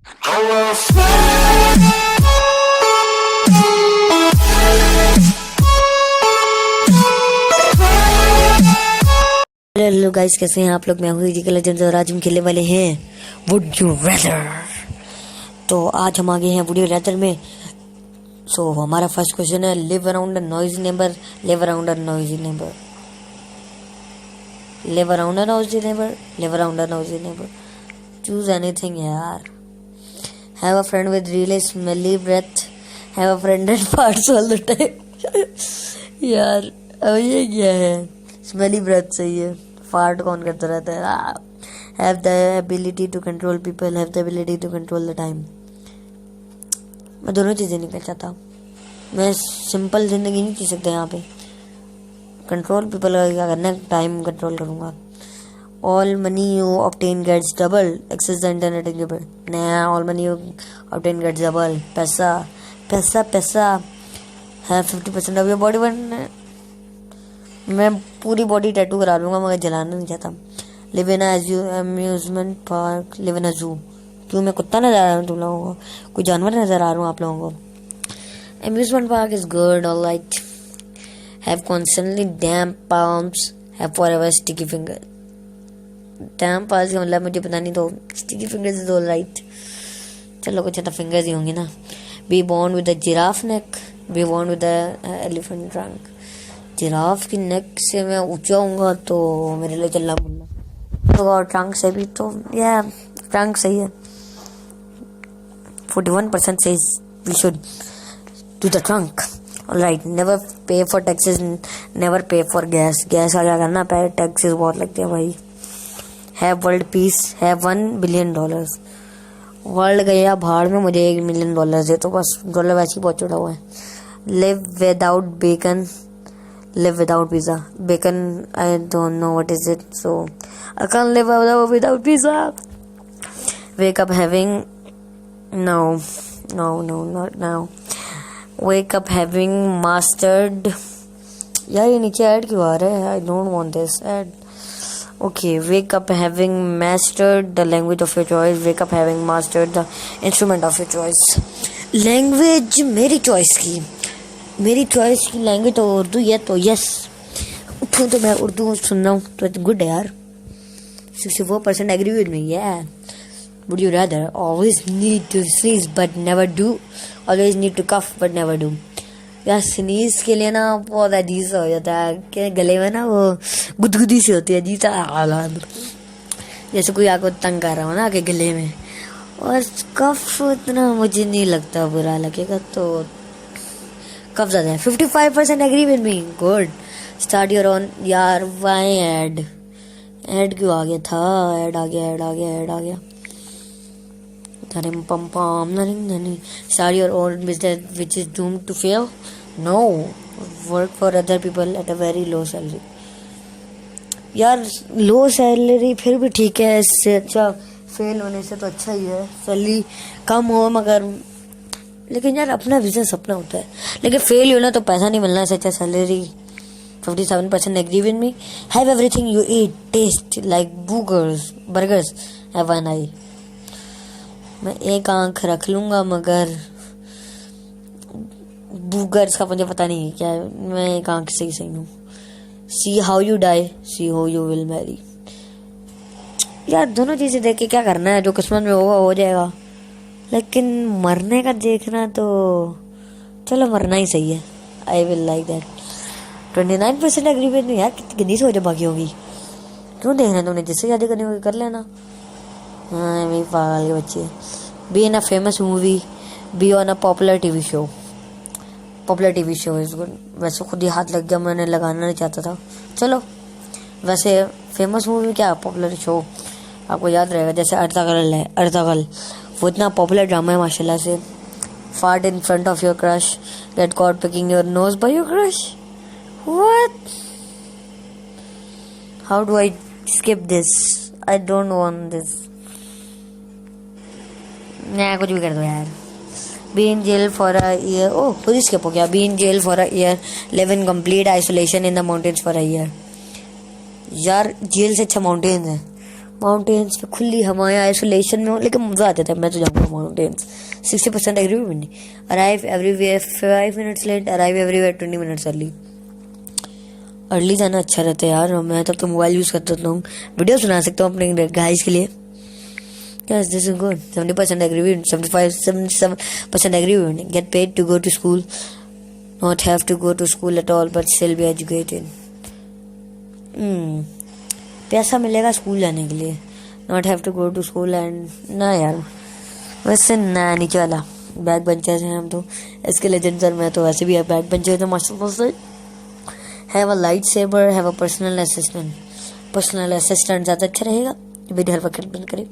Hello guys, कैसे हैं आप लोग। मैं हूँ जी लेजेंड्स और आज हम खेलने वाले हैं वुड यू रेदर। तो आज हम आ गए हैं वुड यू रेदर में। सो हमारा फर्स्ट क्वेश्चन है, live around a noisy neighbour, live around a noisy neighbour, live around a noisy neighbour, live around a noisy neighbour. Choose anything यार। Have a friend with really smelly breath, have a friend that farts all the time. यार अब ये क्या है, smelly breath सही है, fart कौन करता रहता है। Have the ability to control people, have the ability to control the time. मैं दोनों चीज़ें नहीं कर चाहता, मैं सिंपल जिंदगी नहीं जी सकता यहाँ पे। कंट्रोल पीपल का क्या करना है, टाइम कंट्रोल करूँगा। All money you obtain gets double, access the internet in your नया। All money you obtain gets double, पैसा पैसा पैसा। है 50% ऑफ योर बॉडी वन। मैं पूरी बॉडी टैटू करा लूँगा मगर जलाना नहीं चाहता। Live in amusement park, live in a zoo. क्यों, मैं कुत्ता नजर आ रहा हूँ तुम लोगों को, कोई जानवर नजर आ रहा हूँ आप लोगों को। Amusement park is good, alright. Have constantly damp palms, have forever sticky finger. Damp palms का मतलब मुझे पता नहीं, तो स्टिकी फिंगर्स इज ऑलराइट। चलो कुछ तो फिंगर्स ही होंगे ना। Be born with a giraffe neck, be born with a elephant trunk. Giraffe की नेक से मैं ऊंचा होऊंगा तो मेरे लिए चलना बुलना तो, और ट्रंक से भी तो या ट्रंक सही है। 41% says we should do the trunk. Alright, never pay for taxes, never pay for gas. Gas आ जाएगा ना, पे टैक्सेस बहुत लगते हैं भाई। Have world peace, have $1 billion. World गया भाड़ में, मुझे $1 मिलियन है तो बस डॉलर वैसे ही बहुत छोटा हुआ है। Live without bacon, live without pizza. Bacon, I don't know what is it, so I can't live without pizza. Wake up having no, not now. Wake up having mastered. यार ये नीचे ऐड क्यों आ रहा है? I don't want this ad. Okay, wake up having mastered the language of your choice. Wake up having mastered the instrument of your choice. Language मेरी choice की, मेरी choice की लैंग्वेज तो उर्दू है, तो यस उठूँ तो मैं उर्दू सुन रहा हूँ तो गुड है यार। 64% एग्री विद मी। यार would you rather always need to sneeze but never do, always need to cough but never do. यार स्नीज के लिए ना बहुत अजीज हो जाता है कि गले में ना वो गुदगुदी सी होती है, अजीज सा, जैसे कोई आपको तंग कर रहा हो ना आके गले में। और कफ इतना मुझे नहीं लगता बुरा लगेगा, तो कब ज़्यादा है। 55% agree with me, good. Start your own. यार वाई ऐड क्यों आ गया था? ऐड आ गया। पम पम नहीं। Start your own business which is doomed to fail, no. Work for other people at a very low salary. यार लो सैलरी फिर भी ठीक है, इससे अच्छा फेल होने से तो अच्छा ही है। सैलरी कम हो मगर, लेकिन यार अपना बिजनेस अपना होता है। लेकिन फेल होना तो पैसा नहीं मिलना, सच्चा salary. 57% agree with me. Have everything you eat taste like burgers, have one eye. मैं एक आंख रख लूंगा मगर बूगर्स का मुझे पता नहीं क्या है, मैं एक आंख से ही सही हूँ। See how you die, see how you will marry. यार दोनों चीजें देख के क्या करना है, जो किस्मत में होगा हो जाएगा। लेकिन मरने का देखना तो चलो मरना ही सही है। I will like that. 29% agree with me. यार कितनी गंदी सोच बाकी होगी। क्यों देखना तुमने, जिससे शादी करनी होगी कर लेना। हाँ मेरी पागल के बच्चे। Be in a famous movie, be on a popular TV show. Popular TV show is good. वैसे खुद ही हाथ लग गया, मैंने लगाना नहीं चाहता था। चलो वैसे फेमस मूवी क्या, पॉपुलर शो आपको याद रहेगा, जैसे अर्तागल है। अर्तागल वो इतना पॉपुलर ड्रामा है माशाल्लाह से। Fart in front of your crush, get caught picking your nose by your crush. What, how do I skip this? I don't want this. मैं कुछ भी कर दो यार। Be in jail for a year, oh खुद ही skip हो गया। Be in jail for a year, live in complete isolation in the mountains for a year. यार जेल से अच्छा माउंटेन्स है। माउंटेन्स पे खुली हवाएं, आइसोलेशन में हो, लेकिन मजा आता था। मैं तो जाऊंगा mountains. 60% agree with me. Arrive everywhere 5 minutes late, arrive everywhere 20 minutes early. Early जाना अच्छा रहता है यार। मैं तब तो मोबाइल यूज करता हूँ, वीडियो सुना सकता हूँ अपने गाइस के लिए। Yes, this is good. 70% agree with 77% agree with me. Get paid to go to school. Not have to go to school at all, but still be educated. पैसा मिलेगा स्कूल जाने के लिए. Not have to go to school and ना यार. वैसे ना नीचे वाला बैक बेंचर्स हैं हम तो. इसके लेजेंड सर मैं तो वैसे भी बैक बेंचर तो मास्टर से. Have a lightsaber. Have a personal assistant. Personal assistant ज़्यादा अच्छा रहेगा. वीडियो हर वक्त बंद करे.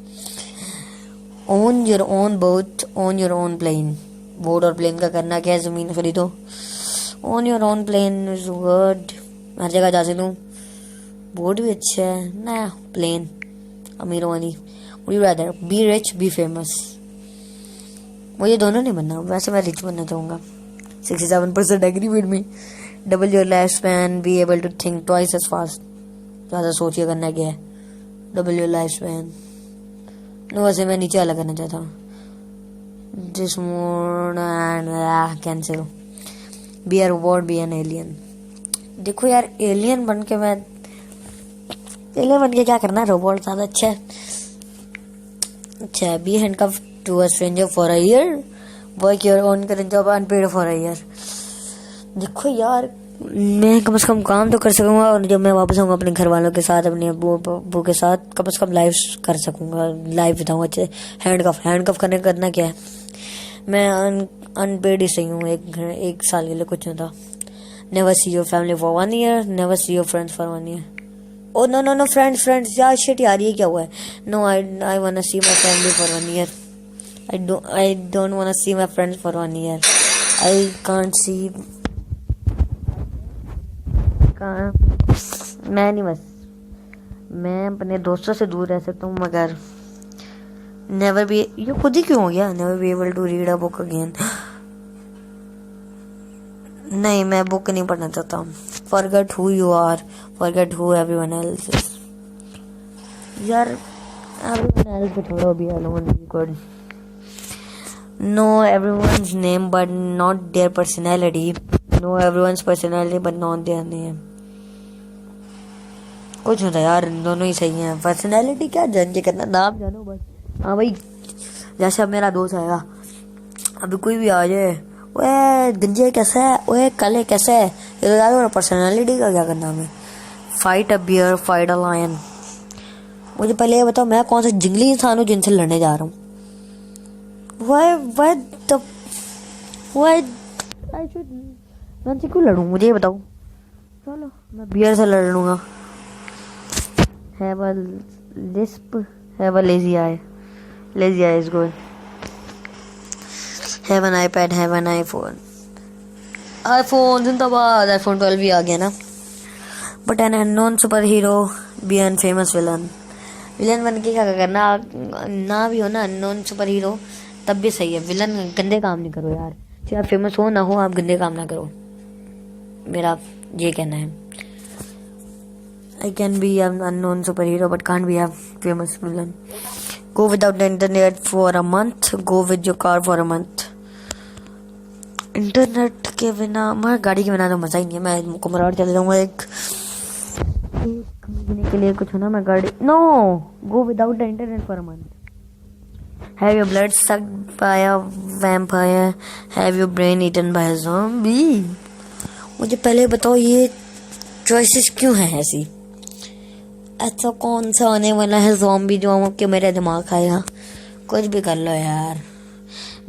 Own your own boat, own your own plane. Boat और प्लेन का करना क्या है, जमीन खरीदो. Own your own plane is good. हर जगह जा सकूँ. बोट भी अच्छा है ना. प्लेन अमीरों वाली. Would you rather be rich, be famous? मुझे दोनों नहीं बनना. वैसे मैं रिच बनना चाहूँगा. 67% agree with me. Double your lifespan, be able to think twice as fast. ज़्यादा सोचिए करना क्या है. Double your lifespan. नो वैसे मैं नीचे वाला करना चाहता हूँ. This mode cancel. Be a robot, be an alien. देखो यार एलियन बन के क्या करना है. रोबोट ज़्यादा अच्छा है. अच्छा, be handcuff to a stranger for a year. Work your own current job unpaid for a year. देखो यार मैं कम से कम काम तो कर सकूंगा, और जब मैं वापस आऊँगा अपने घर वालों के साथ, अपने अब्बू के साथ, कम से कम लाइव कर सकूंगा. लाइव बिताऊंगा अच्छे. हैंडकफ करना क्या है. मैं अनपेड ही सही हूँ. एक साल के लिए कुछ नहीं था. Never see your family for 1 year. Never see your friends for 1 year. Oh no friends यार शिट यार ये क्या हुआ है. No I want see my family for 1 year. I don't want see my friends for 1 year. I can't see. मैं नहीं, बस मैं अपने दोस्तों से दूर रह सकता हूँ, मगर नेवर बी. ये खुद ही क्यों हो गया. Never be able to read a book again. नहीं, मैं बुक नहीं पढ़ना चाहता. Forget who you are, forget who everyone else is. यार एवरीवन एल्स को छोड़ो, be alone be good. No everyone's name but not their personality. No everyone's personality but not their name. कुछ होता यार, दोनों ही सही हैं. पर्सनैलिटी क्या जान के करना, नाम जानो बस. हाँ भाई, जैसे अब मेरा दोस्त आएगा, अभी कोई भी आ जाए, ओए गंजे कैसा है, ओए काले कैसा है, ये तो यार पर्सनैलिटी का क्या करना हमें. Fight a bear, fight a lion. मुझे पहले ये बताओ, मैं कौन सा जंगली इंसान हूँ जिनसे लड़ने जा रहा हूँ. मैं उनसे क्यों लड़ूँ, मुझे ये बताओ. चलो मैं बियर से लड़ लूँगा. Have a lisp, have a lazy eye. Lazy eye is good. Have an iPad, have an iPhone. iPhone जिंदाबाद. iPhone 12 भी आ गया ना. But an unknown superhero, be an famous villain. Villain बन के क्या करना. ना भी हो ना unknown superhero, तब भी सही है. विलन गंदे काम नहीं करो यार. चाहे आप फेमस हो ना हो, आप गंदे काम ना करो. मेरा ये कहना है. I can be an unknown superhero but can't be a famous villain. Go without the internet for a month. Go with your car for a month. Internet के बिना, मैं गाड़ी के बिना तो मजा ही नहीं है. मैं कुमराड़ चले जाऊंगा एक महीने के लिए. कुछ हो ना मैं गाड़ी. No, go without the internet for a month. Have your blood sucked by a vampire. Have your brain eaten by a zombie. मुझे पहले बताओ ये चॉइसेस क्यों हैं ऐसी. ऐसा कौन सा आने वाला है ज़ॉम्बी जो आपके मेरे दिमाग खाएगा. कुछ भी कर लो यार.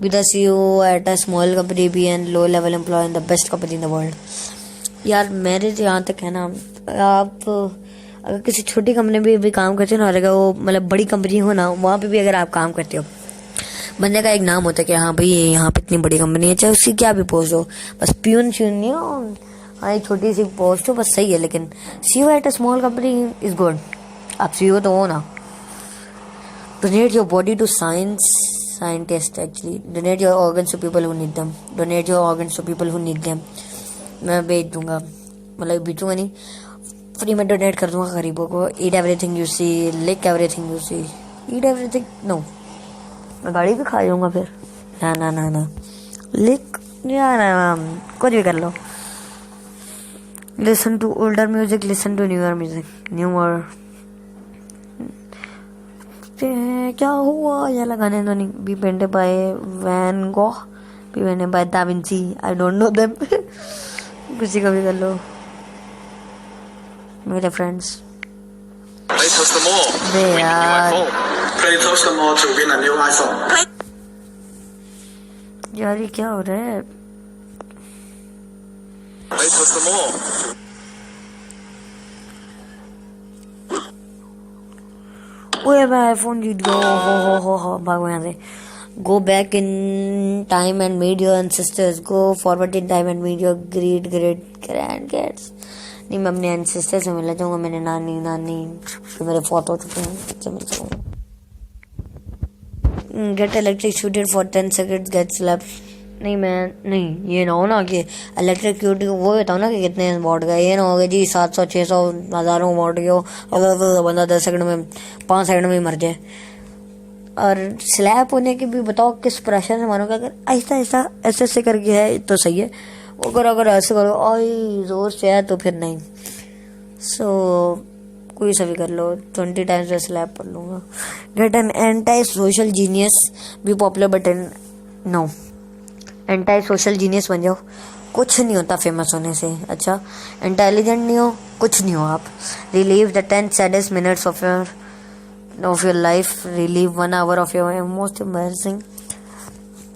Be the CEO at a small company, be an low level employee in the best company in the world. यार मेरे यहाँ तक है ना, आप अगर किसी छोटी कंपनी में भी काम करते हो ना, अगर वो मतलब बड़ी कंपनी हो ना, वहाँ पे भी अगर आप काम करते हो, बंदे का एक नाम होता है कि हाँ भाई यहाँ पे इतनी बड़ी कंपनी है. चाहे उसकी क्या भी पोस्ट हो, बस प्यून श्यून नहीं हो. हाँ एक छोटी सी पोस्ट हो बस सही है. लेकिन CEO at a small company is good. आप CEO तो हो ना. Donate your body to scientist. Actually donate your organs to people who need them. Donate your organs to people who need them. मैं बेच दूंगा, मतलब बेचूंगा नहीं, फ्री में डोनेट कर दूंगा गरीबों को. Eat everything you see, lick everything you see, eat everything. No, मैं गाड़ी भी खा जाऊंगा फिर. ना ना ना ना, लिक या ना, कुछ भी कर लो. Listen to older music, listen to newer music. Newer क्या हुआ ये लगाने तो नहीं. Be painted by Van Gogh, be painted by da Vinci. I don't know them. किसी का भी कर लो मेरे friends. Play Touch the Mall. Be Win a new यार, iPhone. Play Touch the Mall to win a new iPhone. यार ये क्या हो रहा है. Play Touch the Mall. ओए मैं आईफोन जीत गया. हो भागो यहाँ से. Go back in time and meet your ancestors. Go forward in time and meet your great grandkids. नहीं, मैं अपने एंसेस्टर से मिलना चाहूँगा. मेरे नानी जो मेरे फौत हो चुके हैं, उससे मिल चाहूँगा. Get electrocuted for 10 seconds, get slapped. नहीं, ये ना हो ना कि इलेक्ट्रिक्यूट वो बताओ ना कि कितने वॉट गए. ये ना हो गया जी 700 600 हज़ारों वॉट गए हो और बंदा 10 सेकंड में 5 सेकंड में ही मर जाए. और स्लैप होने के भी बताओ किस प्रेशर से मारोगे. अगर ऐसा ऐसे करके है तो सही है. अगर ऐसे करो आई जोर से है तो फिर नहीं. सो कोई सा भी कर लो. 20 टाइम्स में स्लैप कर लूँगा. Get an anti social genius, be popular but no. Anti social genius बन जाओ. कुछ नहीं होता फेमस होने से. अच्छा, इंटेलिजेंट नहीं हो, कुछ नहीं हो आप. Relieve the 10 saddest minutes of your life. Relieve 1 hour of your most embarrassing.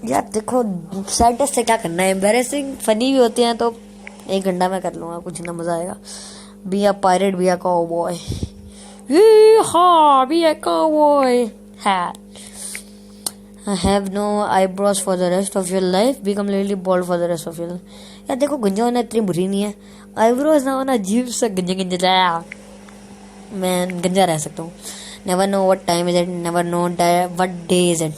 यार देखो, सैडेस्ट से क्या करना है. एम्बैरेसिंग फनी भी होते हैं तो 1 घंटा में कर लूँगा. कुछ ना मज़ा आएगा. Be a pirate, be a cowboy. Be a cowboy. Have no eyebrows for the rest of your life. Be completely bald for the rest of your life. यार देखो, गंजा होना इतनी बुरी नहीं है. आईब्रोज ना होना अजीब सा गंजा. मैं गंजा रह सकता हूँ. Never know what time is it. Never know what day is it.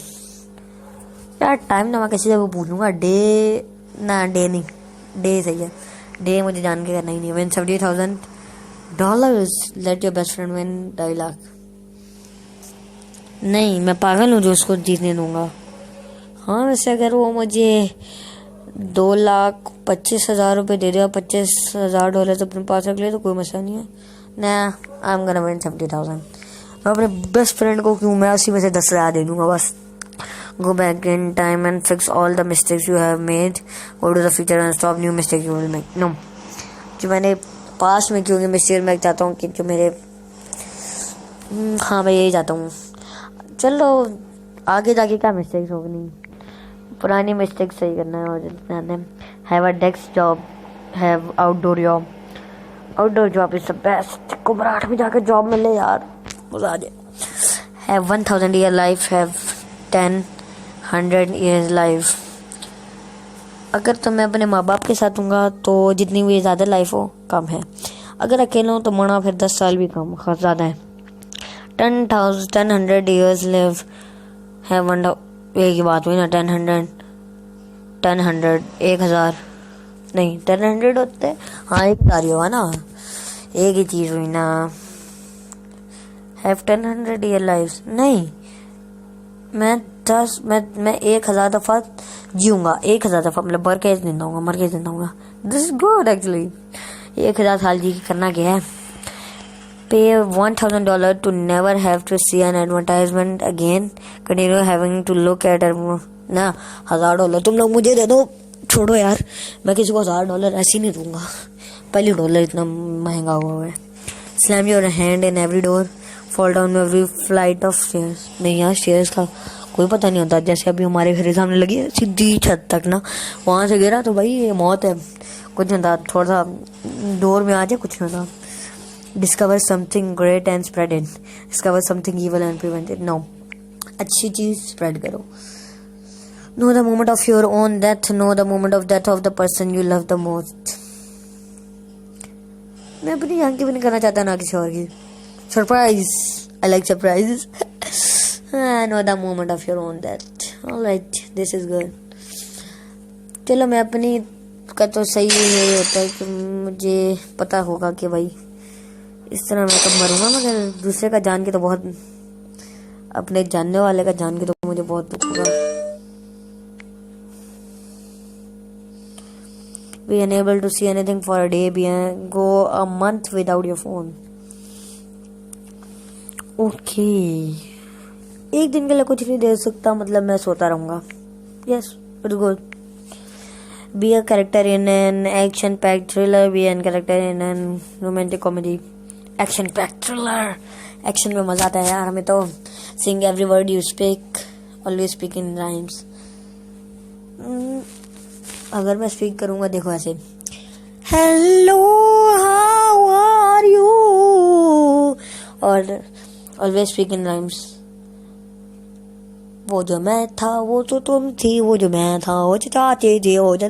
यार टाइम ना मैं किसी से पूछूंगा. डे नहीं, डे सही है. डे मुझे जान के करना ही नहीं. Win $70,000. Let your best friend win 2.5 lakh. नहीं, मैं पागल हूँ जो उसको जीतने दूंगा. हाँ, वैसे अगर वो मुझे $2,25,000 रुपये दे दिया, $25,000 अपने पास रख ले तो कोई मसला नहीं है. ना, आई एम गोना विन 70,000. मैं अपने बेस्ट फ्रेंड को क्यों, मैं उसी में से 10,000 दे दूंगा बस. Go back in time and fix all the mistakes you have made. Go to the future and stop new mistake you will make. No, जो मैंने पास्ट में क्योंकि मिस्टेक मैं चाहता हूँ कि जो मेरे हाँ मैं यही चाहता हूँ. चलो आगे जाके क्या मिस्टेक्स होगी. पुरानी मिस्टेक सही करना है. और have a desk job, have outdoor job. Outdoor job is the best. कुबराट में जाकर जॉब मिले यार, मजा आ जाए. Have 1,000 year life, have 100 years life. अगर तो मैं अपने माँ बाप के साथ हूँगा तो जितनी भी ज़्यादा लाइफ हो कम है. अगर अकेला हूँ तो मरना फिर 10 साल भी कम ज़्यादा है. 100 years live है. एक ही बात हुई ना. 100 1,000 नहीं 1,000 होते. हाँ 1,000 ही होगा ना. एक ही चीज़ हुई ना. Have 100 year lives. नहीं, मैं 1,000 दफ़ा जीऊँगा. 1,000 दफ़ा मतलब मर के जिंदा हूँगा. This is good actually. 1,000 साल जी करना क्या है. Pay $1,000 to never have to see an advertisement again. Continue having to look at it. ना, $1,000 तुम लोग मुझे दे दो. छोड़ो यार, मैं किसी को $1,000 ऐसे ही नहीं दूंगा. पहले डॉलर इतना महंगा हुआ है. Slam your hand in every door. Fall down every flight of stairs. नहीं यार, stairs का कोई पता नहीं होता. जैसे अभी हमारे घर सामने लगी है सीधी छत तक ना, वहाँ से गिरा तो भाई ये मौत है. कुछ नहीं होता. थोड़ा सा डोर में आ जाए, कुछ नहीं होता. Discover something great and spread it. Discover something evil and prevent it. No. अच्छी चीज spread करो. Know the moment of your own death. Know the moment of death of the person you love the most. मैं अपनी जान की भी नहीं करना चाहता ना किसी और की. Surprise. I like surprises. Know the moment of your own death. Alright. This is good. चलो मैं अपनी का तो सही यही होता है कि मुझे पता होगा कि भाई इस तरह मैं कब मरूंगा, मगर दूसरे का जान के तो बहुत, अपने जानने वाले का जान के तो मुझे बहुत दुख होगा। Be unable to see anything for a day, go a month without your phone. Okay, एक दिन के लिए कुछ नहीं देख सकता, मतलब मैं सोता रहूंगा। Yes, it's good. Be a character in an action packed thriller, be an character in an romantic comedy. Action packed thriller, action में मजा आता है यार हमें तो। Sing every word you speak, always speak in rhymes. अगर मैं speak करूंगा देखो ऐसे, हेलो हाउ आर यू, और ऑलवेज स्पीक इन राइम्स। वो जो मैं था वो तो तुम थी, वो जो मैं था वो जो चाहते थे, वो जो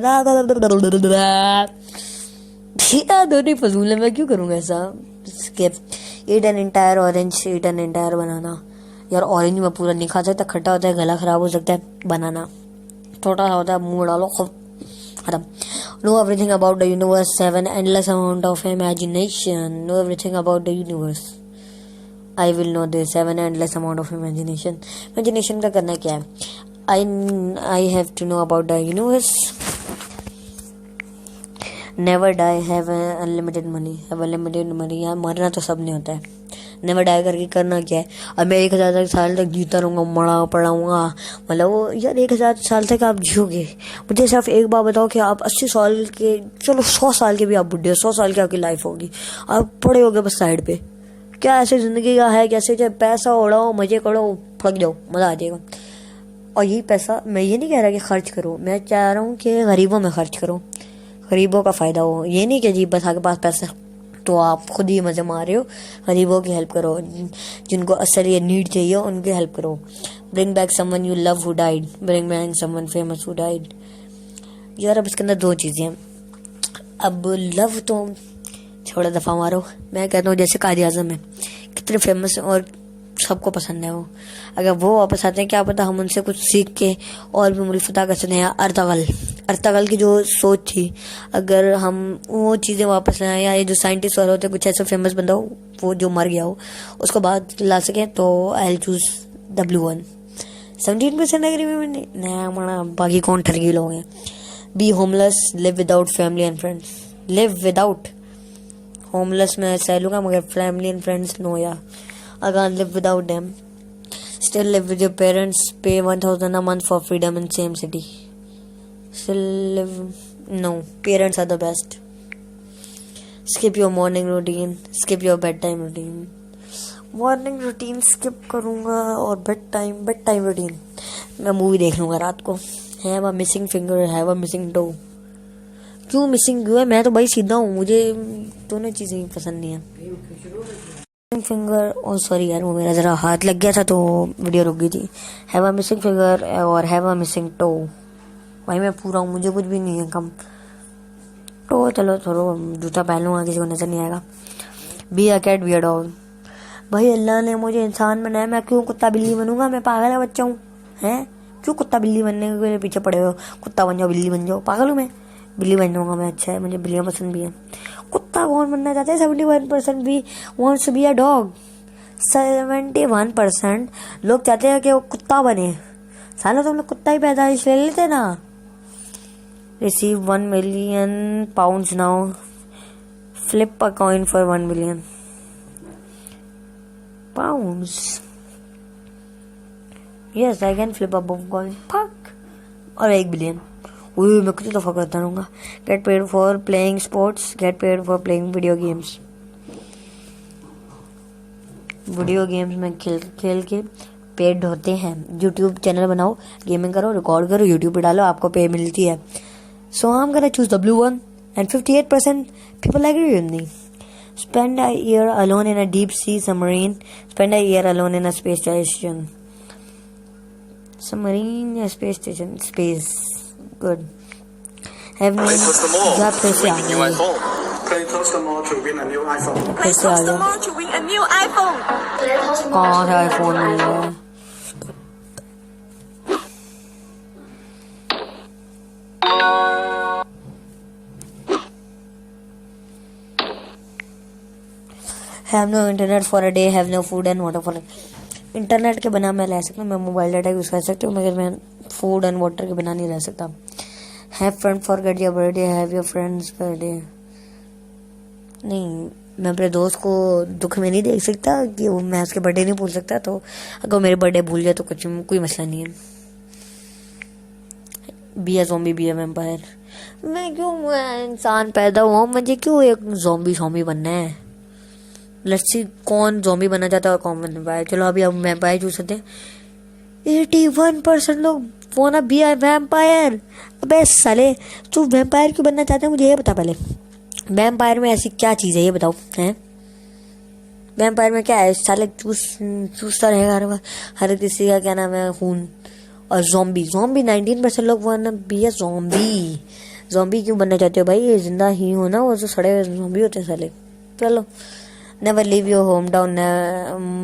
दोनों फजूल है, मैं क्यों करूंगा ऐसा। Skip. Eat an entire orange, eat an entire banana. यार ऑरेंज में पूरा नहीं खा सकता, खट्टा होता है, गला खराब हो सकता है। बनाना छोटा सा होता है, मुंह डालो खत्म। Know everything about the universe, have an endless amount of imagination. Know everything about the universe. I will know this, have an endless amount of imagination. Imagination का करना क्या है? I have to know about the universe. Never die, have unlimited money. Have unlimited money. यार मरना तो सब नहीं होता है। नेवर डाई करके करना क्या है? अब मैं 1000 साल तक जीता रहूंगा, मरा पड़ाऊंगा, मतलब वो यार 1000 साल तक आप जियोगे। मुझे सिर्फ एक बात बताओ कि आप 80 साल के, चलो 100 साल के भी आप बुढ़े हो, 100 साल की आपकी लाइफ होगी, आप पड़े होगे बस साइड पे। क्या ऐसे जिंदगी का है? कैसे चाहे पैसा उड़ाओ, मजे करो, फक जाओ, मजा आ जाएगा। और यही पैसा, मैं ये नहीं कह रहा कि खर्च करो, मैं चाह रहा हूँ कि गरीबों में खर्च करो, गरीबों का फायदा हो। ये नहीं कि जी बस आपके पास पैसा तो आप खुद ही मजे मार रहे हो। गरीबों की हेल्प करो, जिनको असल ये नीड चाहिए उनकी हेल्प करो। Bring back someone you love who died, bring back someone famous who died. यार अब इसके अंदर दो चीजें हैं। अब लव तो छोड़ा दफा मारो, मैं कहता हूँ जैसे कायद आज़म है, कितने फेमस है और सबको पसंद है वो। अगर वो वापस आते हैं, क्या पता हम उनसे कुछ सीख के और भी मुरीफता कर सकते हैं। अर्तगल की जो सोच थी, अगर हम वो चीज़ें वापस लाएं, या ये जो साइंटिस्ट और होते कुछ ऐसा फेमस बंदा हो वो जो मर गया हो उसको बाद ला सकें, तो आई चूज W1। 17% एग्री में नया माना, बाकी कौन ठरगी लोग हैं। Be homeless, live without family and friends. Live without, homeless में सह लूँगा मगर फैमिली एंड फ्रेंड्स नो यार, I can't live without them. Still live with your parents, pay 1000 a month for freedom in same city. Still live, no, parents are the best. Skip your morning routine, skip your bedtime routine. Morning routine skip करूँगा और bedtime routine मैं movie देख लूँगा रात को। Have a missing finger, have a missing toe. क्यों missing क्यों है? मैं तो भाई सीधा हूँ, मुझे दोनों चीज़ें पसंद नहीं है। फिंगर, ओ सॉरी यार, वो मेरा जरा हाथ लग गया था तो वीडियो रुक गई थी। हैव अ मिसिंग फिंगर और हैव अ मिसिंग टो। भाई मैं पूरा हूँ, मुझे कुछ भी नहीं है कम। तो चलो थोड़ा जूता पहन लूँगा, किसी को नजर नहीं आएगा। Be a cat be a dog. भाई अल्लाह ने मुझे इंसान बनाया, मैं क्यों कुत्ता बिल्ली बनूंगा? मैं पागल है बच्चा हूँ, हैं? क्यों कुत्ता बिल्ली बनने के पीछे पड़े हो? कुत्ता बन जाओ, बिल्ली बन जाओ, पागल हूँ मैं? बिल्ली बन जाऊंगा मैं, अच्छा है, मुझे बिल्लियाँ पसंद भी है। कुत्ता कौन बनना चाहते हैं? 71% भी wants to be a dog। 71% लोग चाहते हैं कि वो कुत्ता बने। सालों तुम लोग कुत्ता ही पैदाइश ले लेते ना। Receive 1 million pounds now, flip a coin for 1 million pounds। Yes I can flip a coin, fuck. और 1 बिलियन, मैं कितनी दफा करता रहूंगा। Get paid for playing sports, get paid for playing video games. Video games में खेल के paid होते हैं। यूट्यूब चैनल बनाओ, गेमिंग करो, रिकॉर्ड करो, यूट्यूब पे डालो, आपको पे मिलती है। So I am gonna choose W1 and 58% people agree with me. Spend a year alone in a deep sea submarine. Spend a year alone in a space station. Submarine या space station? Space. Good. Have Play me Toast the Mall या to पैसे win uh a new गए। iPhone. Play Toast the Mall to win a new iPhone. Play पैसे आ Toast the गए। Mall to win a new iPhone. कहाँ से iPhone मिल रहा है? Have no internet for a day, have no food and water for internet के बिना मैं रह सकता हूँ, मैं मोबाइल डाटा यूज़ कर सकती हूँ, मगर मैं फूड एंड वाटर के बिना नहीं रह सकता। Have friend forget your birthday, have your friends birthday. नहीं, मैं अपने दोस्त को दुख में नहीं देख सकता कि वो मैं उसके बर्थडे नहीं भूल सकता, तो अगर मेरे बर्थडे भूल जाए तो कोई मसला नहीं है। बी ए ज़ॉम्बी, बी ए वैम्पायर। मैं इंसान पैदा हुआ हूँ, मुझे क्यों एक ज़ॉम्बी बनना है? लेट्स सी कौन ज़ॉम्बी बनना चाहता है और कौन वैम्पायर। चलो अभी हम वैम्पायर चूज करते हैं। 81% लोग वांना बी अ वैम्पायर। अबे साले, तू वैम्पायर क्यों बनना चाहता है मुझे ये बता पहले। वैम्पायर में ऐसी क्या चीज़ है ये बताओ, हैं? वैम्पायर में क्या है? साले चूसता रहेगा हर किसी का, क्या नाम है, खून। और ज़ॉम्बी 19% लोग वांना बी अ ज़ॉम्बी। ज़ॉम्बी क्यों बनना चाहते हो भाई? ये जिंदा ही हो ना, वो जो सड़े हुए ज़ॉम्बी होते हैं साले। चलो, never leave your hometown,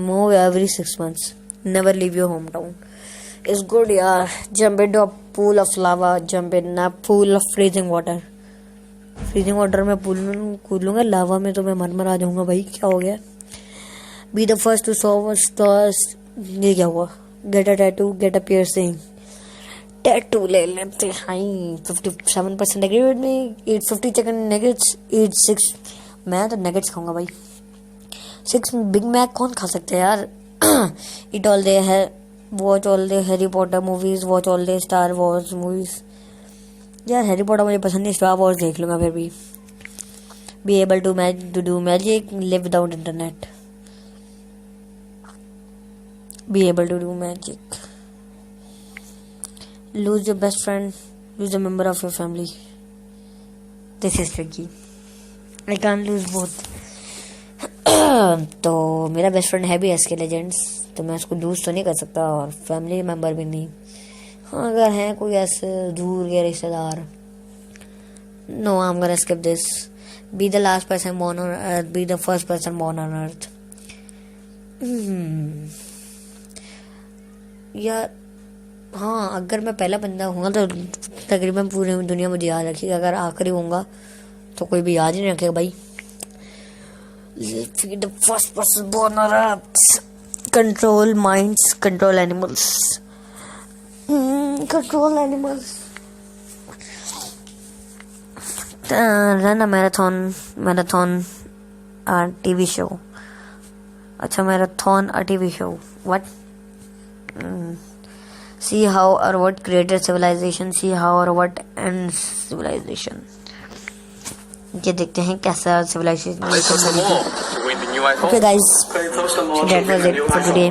move every 6 months, never leave your hometown. It's good यार। jump into a pool of lava, jump in a pool of freezing water में पूल में कूद लूंगा, लावा में तो मैं मर आ जाऊंगा भाई, क्या हो गया। be the first to solve a stars, ये क्या हुआ। get a tattoo, get a piercing, tattoo ले लेते हैं। 57% agree with me, eat 50 chicken nuggets, eat 6, मैं तो नगेट्स खाऊंगा भाई। 6 बिग मैक कौन खा सकता है यार। इट ऑल डे है, watch all day Harry Potter movies, watch all day Star Wars movies. यार हैरी पॉटर मुझे पसंद नहीं, स्टार वॉर्स देख लूंगा फिर भी। Be able to do magic, live without internet. Be able to do magic, lose your best friend, lose a member of your family. This is tricky, I can lose both. तो मेरा best friend है भी SK legends, तो मैं उसको loose तो नहीं कर सकता, और फैमिली मेम्बर भी नहीं। हाँ, अगर हैं कोई ऐसे दूर के रिश्तेदार, no I am gonna skip this. Be the last person born on earth, be the first person born on earth. यार हाँ, अगर मैं पहला बंदा हूँगा तो तकरीबन पूरी दुनिया मुझे याद रखेगी, अगर आखिरी होऊंगा तो कोई भी याद ही नहीं रखेगा भाई। Be the first person born on Earth. Control minds, control animals. Control animals. Run a marathon, a TV show. अच्छा, marathon, a TV show. What? See how or what created civilization. See how or what ends civilization. ये देखते हैं कैसा civilization। Let's host them all to win the new iPhone. Okay guys, Play Toaster More so that was it for today.